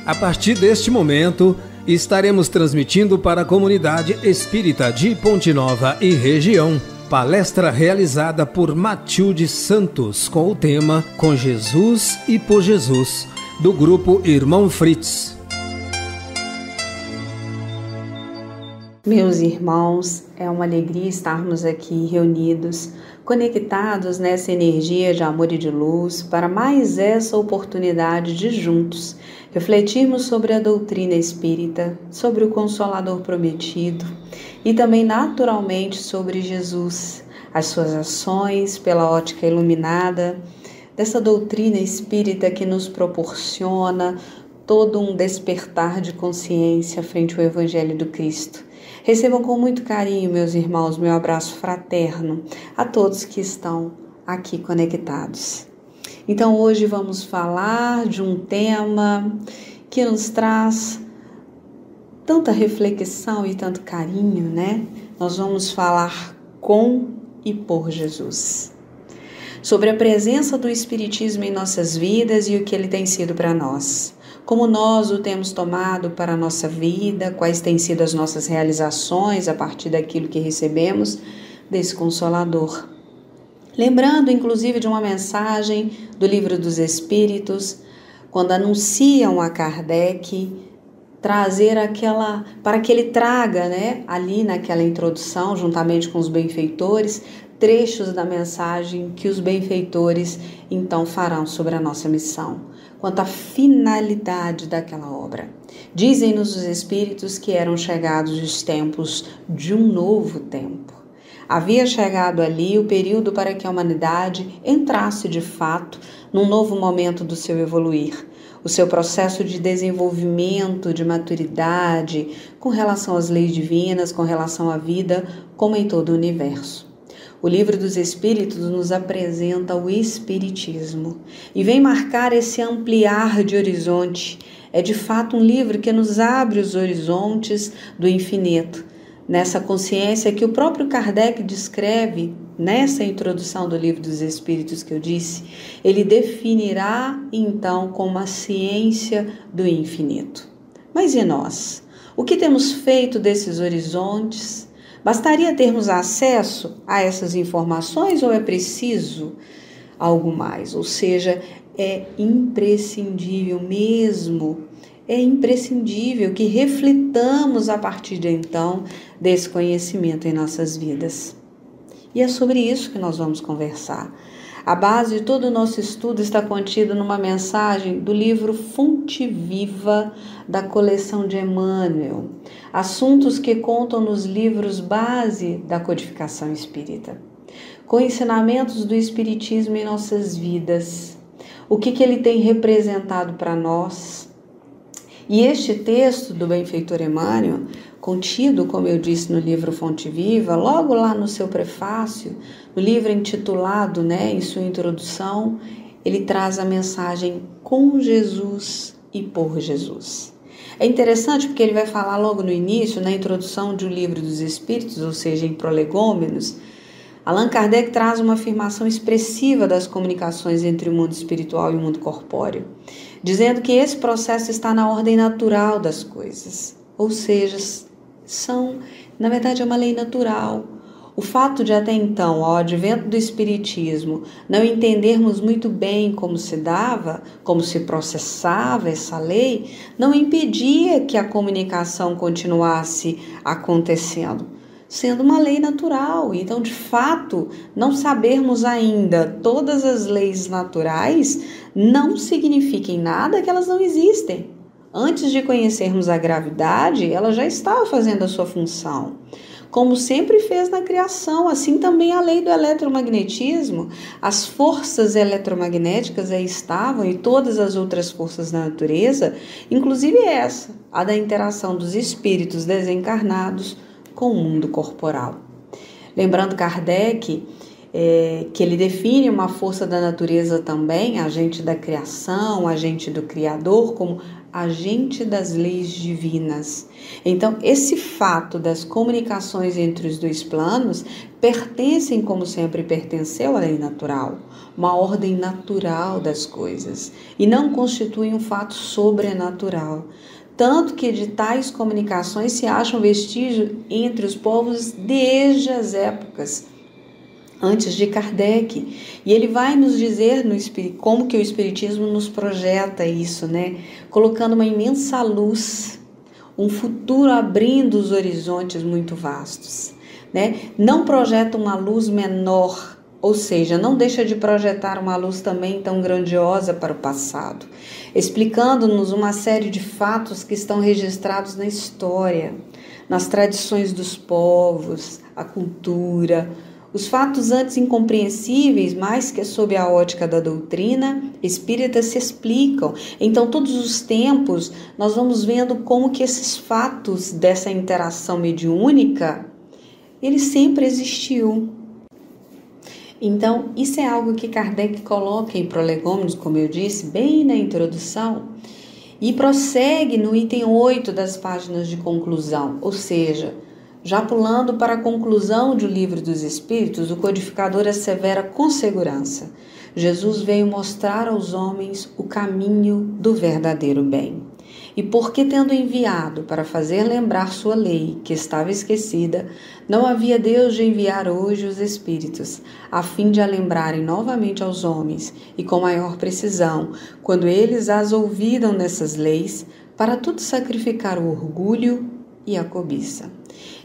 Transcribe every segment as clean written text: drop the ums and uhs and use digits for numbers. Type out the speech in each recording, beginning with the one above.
A partir deste momento, estaremos transmitindo para a comunidade espírita de Ponte Nova e região, palestra realizada por Matilde Santos com o tema Com Jesus e por Jesus, do grupo Irmão Fritz. Meus irmãos, é uma alegria estarmos aqui reunidos, conectados nessa energia de amor e de luz para mais essa oportunidade de juntos refletirmos sobre a doutrina espírita, sobre o Consolador prometido e também naturalmente sobre Jesus, as suas ações pela ótica iluminada dessa doutrina espírita que nos proporciona todo um despertar de consciência frente ao Evangelho do Cristo. Recebam com muito carinho, meus irmãos, meu abraço fraterno a todos que estão aqui conectados. Então hoje vamos falar de um tema que nos traz tanta reflexão e tanto carinho, né? Nós vamos falar com e por Jesus. Sobre a presença do Espiritismo em nossas vidas e o que ele tem sido para nós. Como nós o temos tomado para a nossa vida, quais têm sido as nossas realizações a partir daquilo que recebemos desse Consolador. Lembrando, inclusive, de uma mensagem do Livro dos Espíritos, quando anunciam a Kardec, trazer para que ele traga, ali naquela introdução, juntamente com os benfeitores, trechos da mensagem que os benfeitores então farão sobre a nossa missão, quanto à finalidade daquela obra. Dizem-nos os Espíritos que eram chegados os tempos de um novo tempo. Havia chegado ali o período para que a humanidade entrasse de fato num novo momento do seu evoluir, o seu processo de desenvolvimento, de maturidade, com relação às leis divinas, com relação à vida, como em todo o universo. O Livro dos Espíritos nos apresenta o Espiritismo e vem marcar esse ampliar de horizonte. É de fato um livro que nos abre os horizontes do infinito, nessa consciência que o próprio Kardec descreve nessa introdução do Livro dos Espíritos que eu disse. Ele definirá então como a ciência do infinito. Mas e nós? O que temos feito desses horizontes? Bastaria termos acesso a essas informações ou é preciso algo mais? Ou seja, é imprescindível mesmo, é imprescindível que reflitamos a partir de então desse conhecimento em nossas vidas. E é sobre isso que nós vamos conversar. A base de todo o nosso estudo está contida numa mensagem do livro Fonte Viva da coleção de Emmanuel, assuntos que contam nos livros base da codificação espírita, com ensinamentos do Espiritismo em nossas vidas, o que ele tem representado para nós. E este texto do benfeitor Emmanuel, contido, como eu disse, no livro Fonte Viva, logo lá no seu prefácio, no livro intitulado, em sua introdução, ele traz a mensagem com Jesus e por Jesus. É interessante porque ele vai falar logo no início, na introdução de O Livro dos Espíritos, ou seja, em Prolegômenos, Allan Kardec traz uma afirmação expressiva das comunicações entre o mundo espiritual e o mundo corpóreo, dizendo que esse processo está na ordem natural das coisas, ou seja, na verdade é uma lei natural. O fato de até então, ao advento do Espiritismo, não entendermos muito bem como se dava, como se processava essa lei, não impedia que a comunicação continuasse acontecendo, sendo uma lei natural. Então, de fato, não sabermos ainda todas as leis naturais não significa em nada que elas não existem. Antes de conhecermos a gravidade, ela já estava fazendo a sua função. Como sempre fez na criação, assim também a lei do eletromagnetismo, as forças eletromagnéticas aí estavam e todas as outras forças da natureza, inclusive essa, a da interação dos espíritos desencarnados com o mundo corporal. Lembrando Kardec, que ele define uma força da natureza também, agente da criação, agente do Criador, como agente das leis divinas. Então, esse fato das comunicações entre os dois planos pertencem, como sempre pertenceu, à lei natural, uma ordem natural das coisas, e não constituem um fato sobrenatural. Tanto que de tais comunicações se acham vestígios entre os povos desde as épocas antes de Kardec. E ele vai nos dizer como que o Espiritismo nos projeta isso, né? Colocando uma imensa luz, um futuro abrindo os horizontes muito vastos, né? Não projeta uma luz menor, ou seja, não deixa de projetar uma luz também tão grandiosa para o passado, explicando-nos uma série de fatos que estão registrados na história, nas tradições dos povos, a cultura, os fatos antes incompreensíveis, mas que sob a ótica da doutrina espírita se explicam. Então, todos os tempos, nós vamos vendo como que esses fatos dessa interação mediúnica, ele sempre existiu. Então, isso é algo que Kardec coloca em Prolegômenos, como eu disse, bem na introdução, e prossegue no item 8 das páginas de conclusão, ou seja, já pulando para a conclusão do Livro dos Espíritos, o codificador assevera com segurança: Jesus veio mostrar aos homens o caminho do verdadeiro bem. E porque, tendo enviado para fazer lembrar sua lei, que estava esquecida, não havia Deus de enviar hoje os Espíritos, a fim de a lembrarem novamente aos homens, e com maior precisão, quando eles as ouviram nessas leis, para tudo sacrificar o orgulho e a cobiça.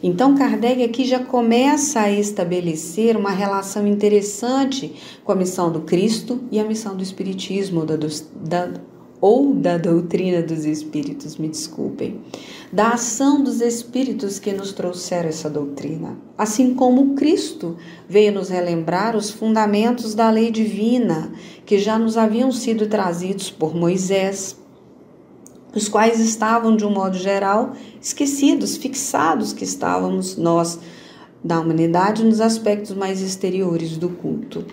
Então, Kardec aqui já começa a estabelecer uma relação interessante com a missão do Cristo e a missão do Espiritismo, da doutrina dos Espíritos, me desculpem, da ação dos Espíritos que nos trouxeram essa doutrina. Assim como o Cristo veio nos relembrar os fundamentos da lei divina, que já nos haviam sido trazidos por Moisés, os quais estavam, de um modo geral, esquecidos, fixados que estávamos nós, da humanidade, nos aspectos mais exteriores do culto.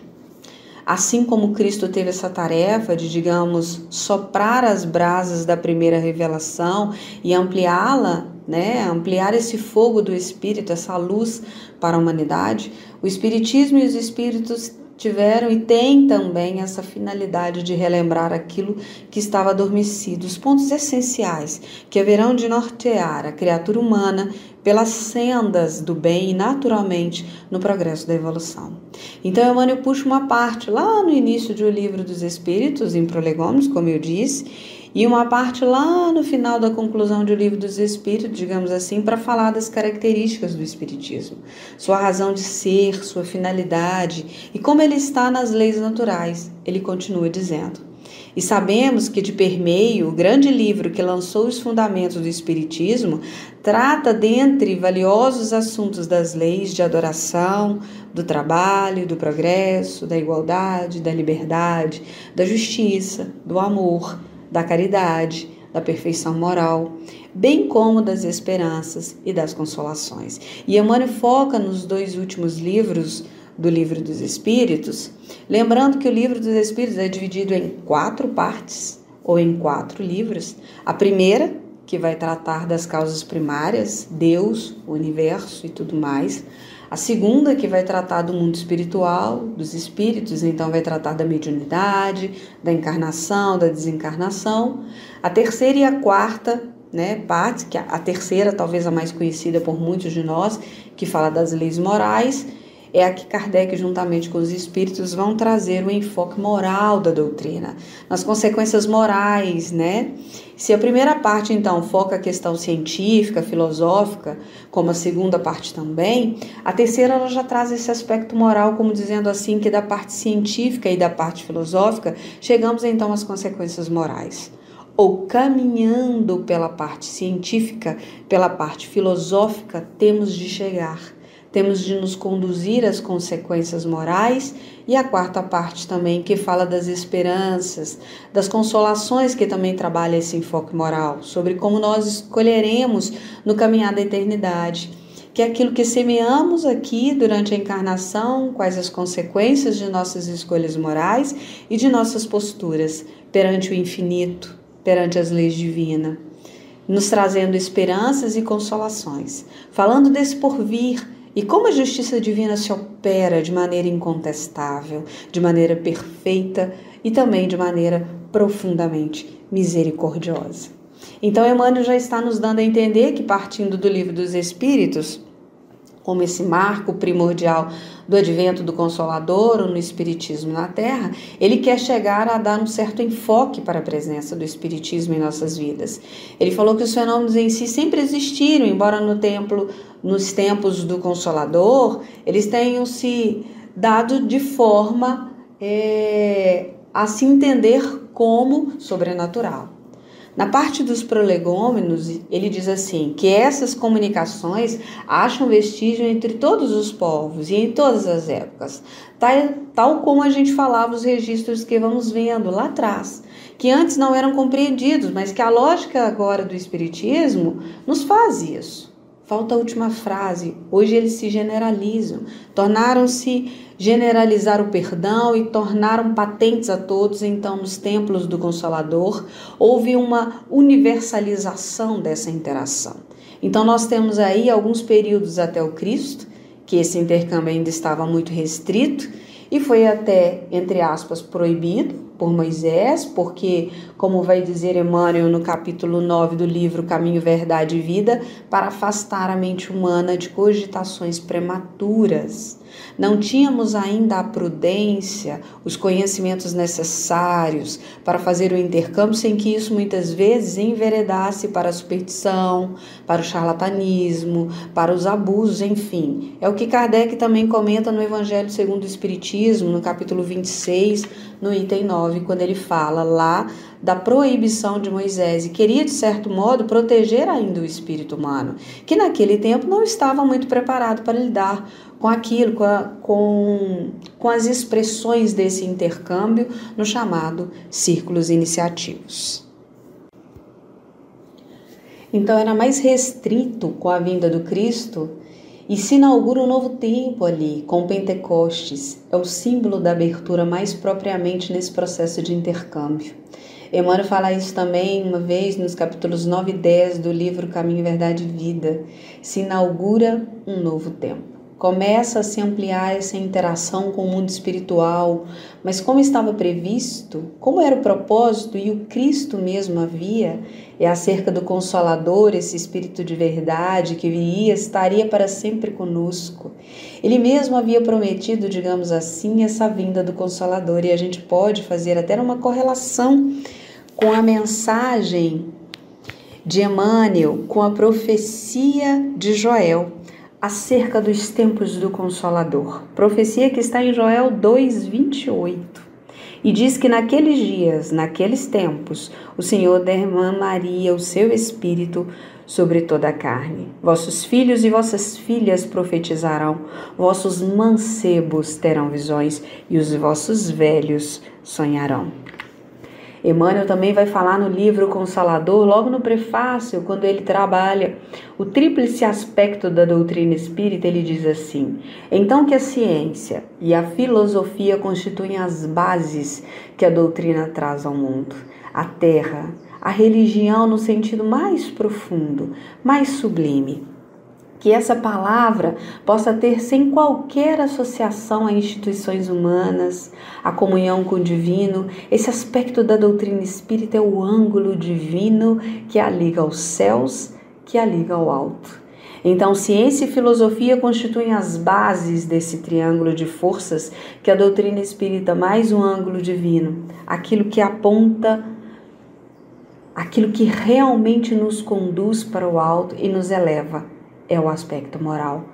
Assim como Cristo teve essa tarefa de, digamos, soprar as brasas da primeira revelação e ampliá-la, né, ampliar esse fogo do Espírito, essa luz para a humanidade, o Espiritismo e os Espíritos tiveram e têm também essa finalidade de relembrar aquilo que estava adormecido, os pontos essenciais que haverão de nortear a criatura humana pelas sendas do bem e naturalmente no progresso da evolução. Então, Emmanuel puxa uma parte lá no início do Livro dos Espíritos, em Prolegômenos, como eu disse, e uma parte lá no final da conclusão do Livro dos Espíritos, digamos assim, para falar das características do Espiritismo, sua razão de ser, sua finalidade e como ele está nas leis naturais. Ele continua dizendo: e sabemos que de permeio, o grande livro que lançou os fundamentos do Espiritismo trata dentre valiosos assuntos das leis de adoração, do trabalho, do progresso, da igualdade, da liberdade, da justiça, do amor, da caridade, da perfeição moral, bem como das esperanças e das consolações. E Emmanuel foca nos dois últimos livros do Livro dos Espíritos, lembrando que o Livro dos Espíritos é dividido em 4 partes, ou em 4 livros. A primeira, que vai tratar das causas primárias, Deus, o universo e tudo mais. A segunda, que vai tratar do mundo espiritual, dos espíritos, então vai tratar da mediunidade, da encarnação, da desencarnação. A terceira e a quarta, né, parte, que a terceira talvez a mais conhecida por muitos de nós, que fala das leis morais, é a que Kardec, juntamente com os espíritos, vão trazer o enfoque moral da doutrina, nas consequências morais, né? Se a primeira parte, então, foca a questão científica, filosófica, como a segunda parte também, a terceira ela já traz esse aspecto moral, como dizendo assim, que da parte científica e da parte filosófica, chegamos então às consequências morais. Ou caminhando pela parte científica, pela parte filosófica, temos de chegar. Temos de nos conduzir às consequências morais, e a quarta parte também, que fala das esperanças, das consolações, que também trabalha esse enfoque moral, sobre como nós escolheremos no caminhar da eternidade, que é aquilo que semeamos aqui durante a encarnação, quais as consequências de nossas escolhas morais e de nossas posturas perante o infinito, perante as leis divinas, nos trazendo esperanças e consolações, falando desse porvir e como a justiça divina se opera de maneira incontestável, de maneira perfeita e também de maneira profundamente misericordiosa. Então, Emmanuel já está nos dando a entender que, partindo do Livro dos Espíritos, como esse marco primordial do advento do Consolador ou no Espiritismo na Terra, ele quer chegar a dar um certo enfoque para a presença do Espiritismo em nossas vidas. Ele falou que os fenômenos em si sempre existiram, embora nos tempos do Consolador, eles tenham se dado de forma a se entender como sobrenatural. Na parte dos prolegômenos, ele diz assim, que essas comunicações acham vestígio entre todos os povos e em todas as épocas, tal como a gente falava os registros que vamos vendo lá atrás, que antes não eram compreendidos, mas que a lógica agora do Espiritismo nos faz isso. Falta a última frase. Hoje eles se generalizam, tornaram-se generalizar o perdão e tornaram patentes a todos. Então, nos templos do Consolador, houve uma universalização dessa interação. Então, nós temos aí alguns períodos até o Cristo, que esse intercâmbio ainda estava muito restrito e foi até, entre aspas, proibido por Moisés, porque, como vai dizer Emmanuel no capítulo 9 do livro Caminho, Verdade e Vida, para afastar a mente humana de cogitações prematuras. Não tínhamos ainda a prudência, os conhecimentos necessários para fazer o intercâmbio sem que isso muitas vezes enveredasse para a superstição, para o charlatanismo, para os abusos, enfim. É o que Kardec também comenta no Evangelho segundo o Espiritismo, no capítulo 26, no item 9, quando ele fala lá da proibição de Moisés e queria, de certo modo, proteger ainda o espírito humano, que naquele tempo não estava muito preparado para lidar com aquilo, com as expressões desse intercâmbio no chamado círculos iniciativos. Então era mais restrito com a vinda do Cristo e se inaugura um novo tempo ali, com Pentecostes. É o símbolo da abertura mais propriamente nesse processo de intercâmbio. Emmanuel fala isso também uma vez nos capítulos 9 e 10 do livro Caminho, Verdade e Vida. Se inaugura um novo tempo. Começa a se ampliar essa interação com o mundo espiritual, mas como estava previsto, como era o propósito e o Cristo mesmo havia, é acerca do Consolador, esse Espírito de verdade que viria, estaria para sempre conosco. Ele mesmo havia prometido, digamos assim, essa vinda do Consolador, e a gente pode fazer até uma correlação com a mensagem de Emmanuel, com a profecia de Joel, acerca dos tempos do Consolador. Profecia que está em Joel 2:28. E diz que naqueles dias, naqueles tempos, o Senhor derramaria o seu Espírito sobre toda a carne. Vossos filhos e vossas filhas profetizarão, vossos mancebos terão visões e os vossos velhos sonharão. Emmanuel também vai falar no livro Consolador, logo no prefácio, quando ele trabalha o tríplice aspecto da doutrina espírita, ele diz assim: então que a ciência e a filosofia constituem as bases que a doutrina traz ao mundo, a terra, a religião no sentido mais profundo, mais sublime. Que essa palavra possa ter sem qualquer associação a instituições humanas, a comunhão com o divino. Esse aspecto da doutrina espírita é o ângulo divino que a liga aos céus, que a liga ao alto. Então, ciência e filosofia constituem as bases desse triângulo de forças que a doutrina espírita mais um ângulo divino, aquilo que aponta, aquilo que realmente nos conduz para o alto e nos eleva. É o aspecto moral,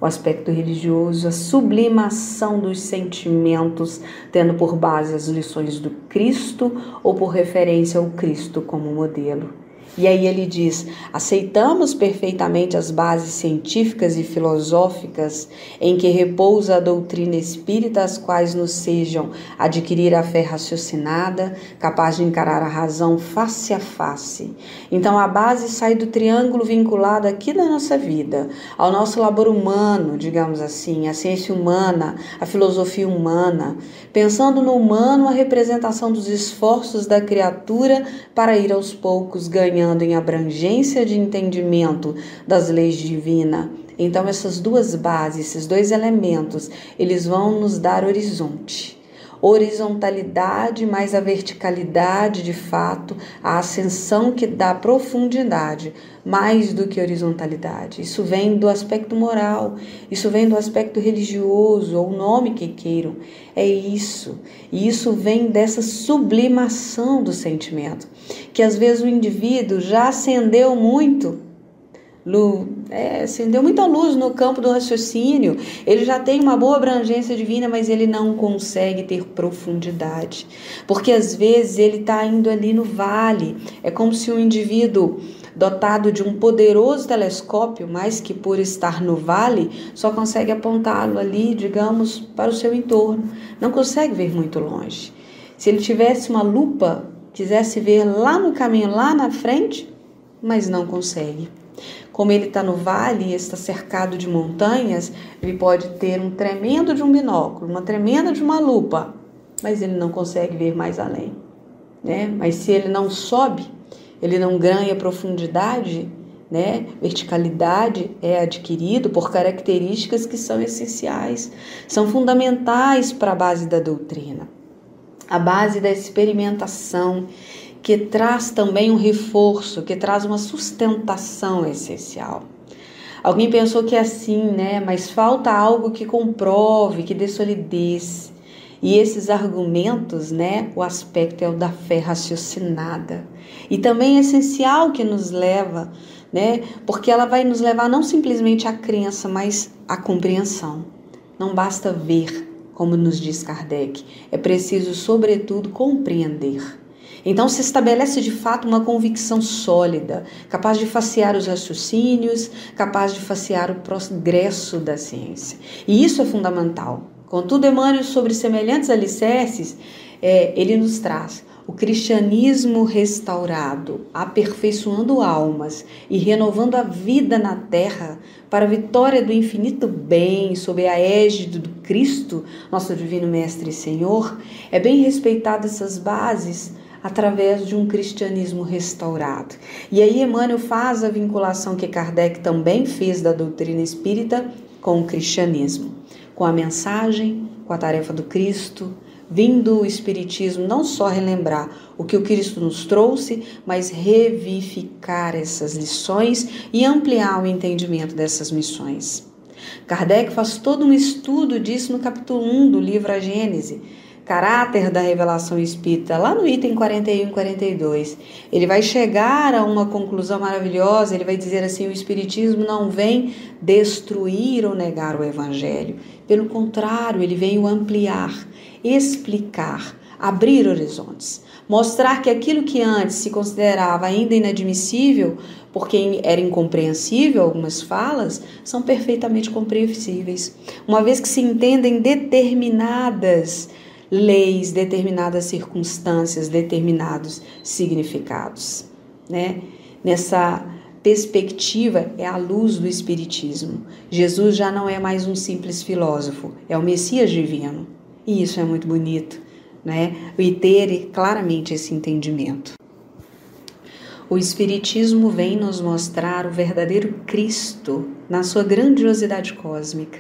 o aspecto religioso, a sublimação dos sentimentos, tendo por base as lições do Cristo ou por referência ao Cristo como modelo. E aí ele diz: aceitamos perfeitamente as bases científicas e filosóficas em que repousa a doutrina espírita, as quais nos sejam adquirir a fé raciocinada, capaz de encarar a razão face a face. Então a base sai do triângulo vinculado aqui da nossa vida, ao nosso labor humano, digamos assim, a ciência humana, a filosofia humana, pensando no humano a representação dos esforços da criatura para ir aos poucos ganhando em abrangência de entendimento das leis divinas. Então essas duas bases, esses dois elementos, eles vão nos dar horizonte. Horizontalidade mais a verticalidade de fato, a ascensão que dá profundidade, mais do que horizontalidade. Isso vem do aspecto moral, isso vem do aspecto religioso, ou o nome que queiram. É isso. E isso vem dessa sublimação do sentimento, que às vezes o indivíduo já acendeu muito, acendeu muita luz no campo do raciocínio, ele já tem uma boa abrangência divina, mas ele não consegue ter profundidade, porque às vezes ele está indo ali no vale. É como se um indivíduo dotado de um poderoso telescópio, mas que por estar no vale, só consegue apontá-lo ali, digamos, para o seu entorno, não consegue ver muito longe. Se ele tivesse uma lupa, quisesse ver lá no caminho, lá na frente, mas não consegue. Como ele está no vale e está cercado de montanhas, ele pode ter um tremendo de um binóculo, uma tremenda de uma lupa, mas ele não consegue ver mais além, né? Mas se ele não sobe, ele não ganha profundidade, né? Verticalidade é adquirido por características que são essenciais, são fundamentais para a base da doutrina, a base da experimentação, que traz também um reforço, que traz uma sustentação essencial. Alguém pensou que é assim, né? Mas falta algo que comprove, que dê solidez. E esses argumentos, né? O aspecto é o da fé raciocinada. E também é essencial que nos leva, né? Porque ela vai nos levar não simplesmente à crença, mas à compreensão. Não basta ver, como nos diz Kardec, é preciso, sobretudo, compreender. Então se estabelece de fato uma convicção sólida, capaz de facear os raciocínios, capaz de facear o progresso da ciência. E isso é fundamental. Contudo, Emmanuel, sobre semelhantes alicerces, ele nos traz o cristianismo restaurado, aperfeiçoando almas e renovando a vida na terra para a vitória do infinito bem sob a égide do Cristo, nosso divino Mestre e Senhor. É bem respeitado essas bases através de um cristianismo restaurado. E aí Emmanuel faz a vinculação que Kardec também fez da doutrina espírita com o cristianismo, com a mensagem, com a tarefa do Cristo, vindo o Espiritismo não só relembrar o que o Cristo nos trouxe, mas revivificar essas lições e ampliar o entendimento dessas missões. Kardec faz todo um estudo disso no capítulo 1 do livro A Gênese, Caráter da Revelação Espírita, lá no item 41 e 42. Ele vai chegar a uma conclusão maravilhosa, ele vai dizer assim: o Espiritismo não vem destruir ou negar o Evangelho. Pelo contrário, ele veio ampliar, explicar, abrir horizontes, mostrar que aquilo que antes se considerava ainda inadmissível, porque era incompreensível, algumas falas, são perfeitamente compreensíveis, uma vez que se entendem determinadas leis, determinadas circunstâncias, determinados significados, né? Nessa perspectiva é a luz do Espiritismo. Jesus já não é mais um simples filósofo, é o Messias divino. E isso é muito bonito, né? E ter claramente esse entendimento. O Espiritismo vem nos mostrar o verdadeiro Cristo na sua grandiosidade cósmica.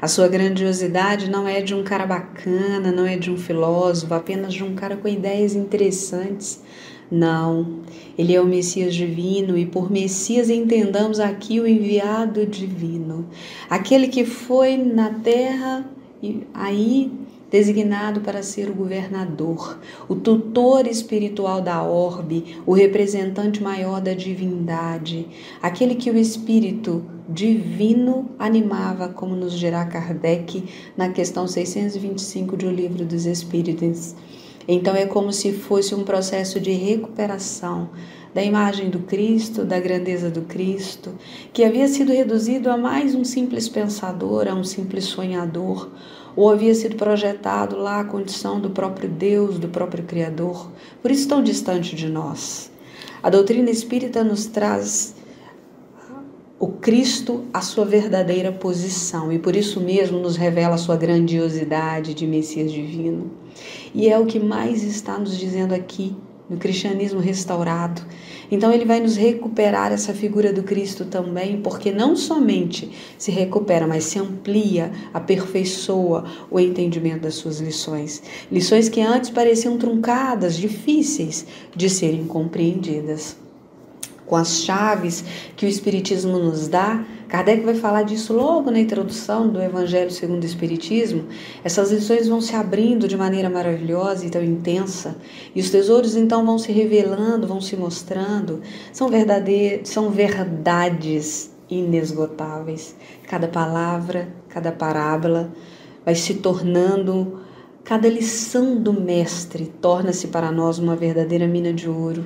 A sua grandiosidade não é de um cara bacana, não é de um filósofo, apenas de um cara com ideias interessantes. Não, ele é o Messias divino, e por Messias entendamos aqui o enviado divino, aquele que foi na terra e aí designado para ser o governador, o tutor espiritual da orbe, o representante maior da divindade, aquele que o Espírito divino animava, como nos dirá Kardec na questão 625 do Livro dos Espíritos. Então é como se fosse um processo de recuperação da imagem do Cristo, da grandeza do Cristo, que havia sido reduzido a mais um simples pensador, a um simples sonhador, ou havia sido projetado lá à condição do próprio Deus, do próprio Criador, por isso tão distante de nós. A doutrina espírita nos traz o Cristo à sua verdadeira posição e por isso mesmo nos revela a sua grandiosidade de Messias divino. E é o que mais está nos dizendo aqui no cristianismo restaurado. Então ele vai nos recuperar essa figura do Cristo também, porque não somente se recupera, mas se amplia, aperfeiçoa o entendimento das suas lições. Lições que antes pareciam truncadas, difíceis de serem compreendidas. Com as chaves que o Espiritismo nos dá, Kardec vai falar disso logo na introdução do Evangelho segundo o Espiritismo. Essas lições vão se abrindo de maneira maravilhosa e tão intensa, e os tesouros então vão se revelando, vão se mostrando, são verdades inesgotáveis. Cada palavra, cada parábola vai se tornando, cada lição do Mestre torna-se para nós uma verdadeira mina de ouro,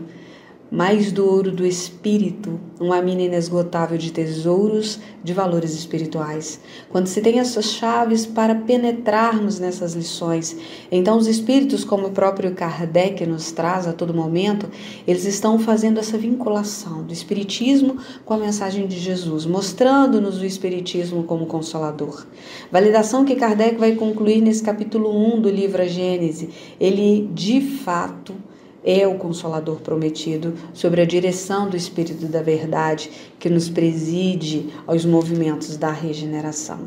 mais do ouro do Espírito, uma mina inesgotável de tesouros, de valores espirituais. Quando se tem essas chaves para penetrarmos nessas lições, então os Espíritos, como o próprio Kardec nos traz a todo momento, eles estão fazendo essa vinculação do Espiritismo com a mensagem de Jesus, mostrando-nos o Espiritismo como consolador. Validação que Kardec vai concluir nesse capítulo 1 do livro A Gênese. Ele, de fato, é o Consolador prometido sobre a direção do Espírito da Verdade que nos preside aos movimentos da regeneração.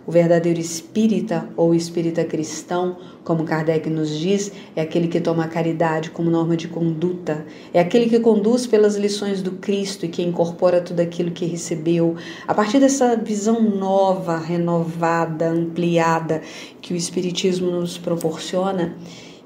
O verdadeiro espírita ou espírita cristão, como Kardec nos diz, é aquele que toma a caridade como norma de conduta, é aquele que conduz pelas lições do Cristo e que incorpora tudo aquilo que recebeu, a partir dessa visão nova, renovada, ampliada que o Espiritismo nos proporciona.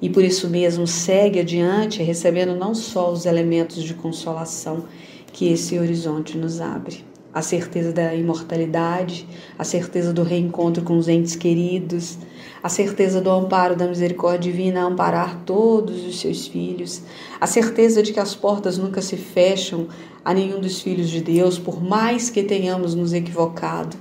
E por isso mesmo segue adiante, recebendo não só os elementos de consolação que esse horizonte nos abre. A certeza da imortalidade, a certeza do reencontro com os entes queridos, a certeza do amparo da misericórdia divina a amparar todos os seus filhos, a certeza de que as portas nunca se fecham a nenhum dos filhos de Deus, por mais que tenhamos nos equivocado,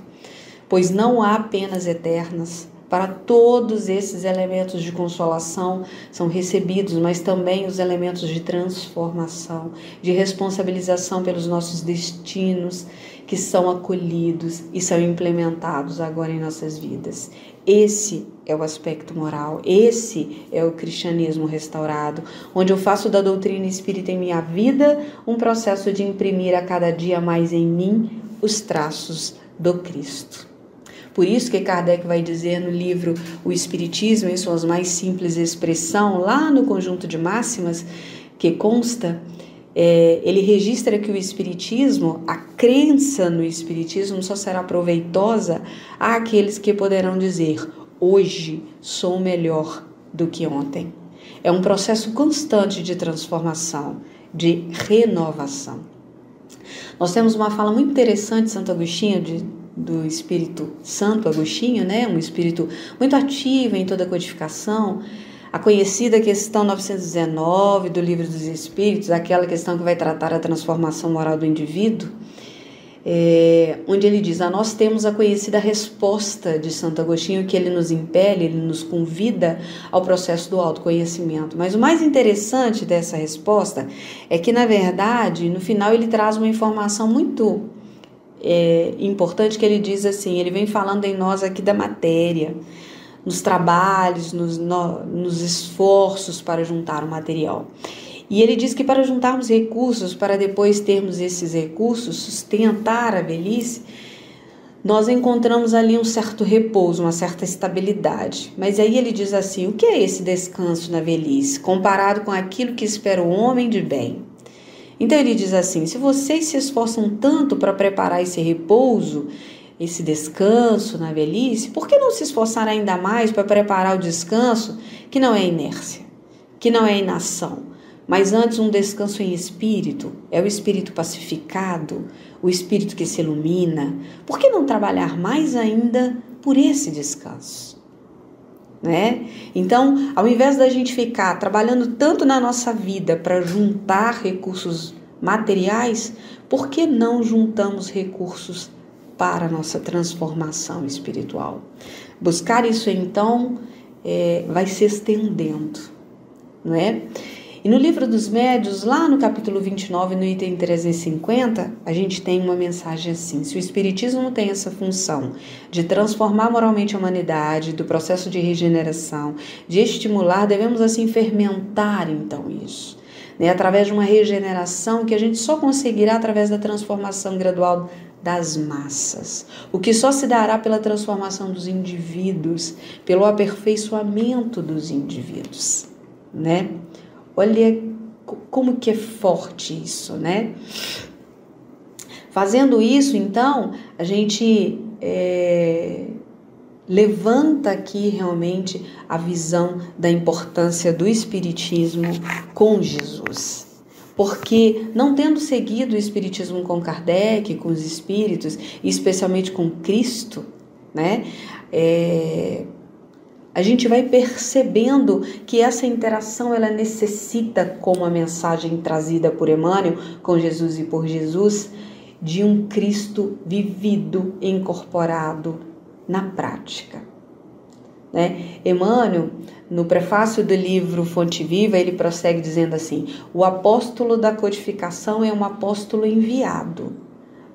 pois não há penas eternas. Para todos esses elementos de consolação são recebidos, mas também os elementos de transformação, de responsabilização pelos nossos destinos, que são acolhidos e são implementados agora em nossas vidas. Esse é o aspecto moral, esse é o cristianismo restaurado, onde eu faço da doutrina espírita em minha vida um processo de imprimir a cada dia mais em mim os traços do Cristo. Por isso que Kardec vai dizer no livro O Espiritismo, em suas mais simples expressão, lá no conjunto de máximas que consta, ele registra que o Espiritismo, a crença no Espiritismo só será proveitosa àqueles que poderão dizer: hoje sou melhor do que ontem. É um processo constante de transformação, de renovação. Nós temos uma fala muito interessante de Santo Agostinho, do Espírito Santo Agostinho, né? Um espírito muito ativo em toda a codificação, a conhecida questão 919 do Livro dos Espíritos, aquela questão que vai tratar a transformação moral do indivíduo, onde ele diz: nós temos a conhecida resposta de Santo Agostinho, que ele nos impele, ele nos convida ao processo do autoconhecimento. Mas o mais interessante dessa resposta é que, na verdade, no final ele traz uma informação muito importante, que ele diz assim, ele vem falando em nós aqui da matéria, nos trabalhos, nos esforços para juntar o material. E ele diz que para juntarmos recursos, para depois termos esses recursos, sustentar a velhice, nós encontramos ali um certo repouso, uma certa estabilidade. Mas aí ele diz assim: o que é esse descanso na velhice, comparado com aquilo que espera o homem de bem? Então ele diz assim: se vocês se esforçam tanto para preparar esse repouso, esse descanso na velhice, por que não se esforçar ainda mais para preparar o descanso que não é inércia, que não é inação, mas antes um descanso em espírito? É o espírito pacificado, o espírito que se ilumina. Por que não trabalhar mais ainda por esse descanso? né? Então, ao invés da gente ficar trabalhando tanto na nossa vida para juntar recursos materiais, por que não juntamos recursos para a nossa transformação espiritual? Buscar isso, então, vai se estendendo, não é? E no livro dos Médiuns, lá no capítulo 29, no item 350, a gente tem uma mensagem assim: se o Espiritismo tem essa função de transformar moralmente a humanidade, do processo de regeneração, de estimular, devemos assim fermentar então isso, né? Através de uma regeneração que a gente só conseguirá através da transformação gradual das massas, o que só se dará pela transformação dos indivíduos, pelo aperfeiçoamento dos indivíduos, né? Olha como que é forte isso, né? Fazendo isso, então, a gente levanta aqui realmente a visão da importância do Espiritismo com Jesus. Porque, não tendo seguido o Espiritismo com Kardec, com os Espíritos, e especialmente com Cristo, né? A gente vai percebendo que essa interação ela necessita, como a mensagem trazida por Emmanuel, com Jesus e por Jesus, de um Cristo vivido, incorporado na prática, né? Emmanuel, no prefácio do livro Fonte Viva, ele prossegue dizendo assim: o apóstolo da codificação é um apóstolo enviado,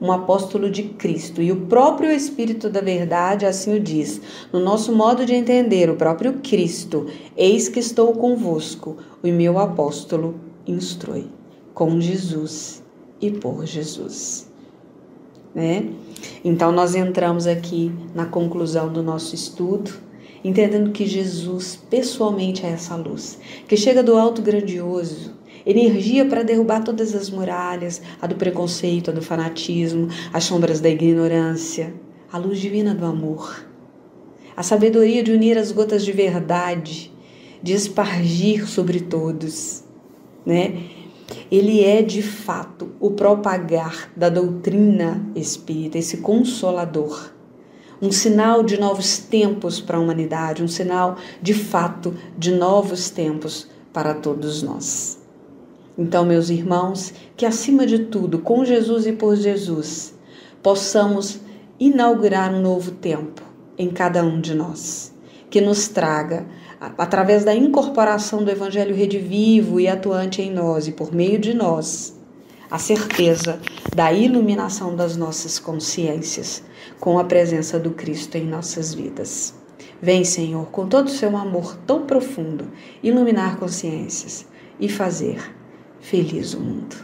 um apóstolo de Cristo, e o próprio Espírito da Verdade assim o diz. No nosso modo de entender, o próprio Cristo: eis que estou convosco, o meu apóstolo instrui, com Jesus e por Jesus, né? Então nós entramos aqui na conclusão do nosso estudo, entendendo que Jesus pessoalmente é essa luz, que chega do alto grandioso, energia para derrubar todas as muralhas, a do preconceito, a do fanatismo, as sombras da ignorância, a luz divina do amor, a sabedoria de unir as gotas de verdade, de espargir sobre todos, né? Ele é, de fato, o propagar da doutrina espírita, esse consolador, um sinal de novos tempos para a humanidade, um sinal, de fato, de novos tempos para todos nós. Então, meus irmãos, que acima de tudo, com Jesus e por Jesus, possamos inaugurar um novo tempo em cada um de nós, que nos traga, através da incorporação do Evangelho redivivo e atuante em nós e por meio de nós, a certeza da iluminação das nossas consciências com a presença do Cristo em nossas vidas. Vem, Senhor, com todo o seu amor tão profundo, iluminar consciências e fazer feliz o mundo.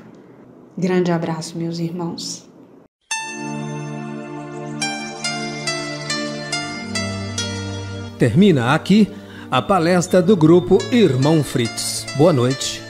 Grande abraço, meus irmãos. Termina aqui a palestra do Grupo Irmão Fritz. Boa noite.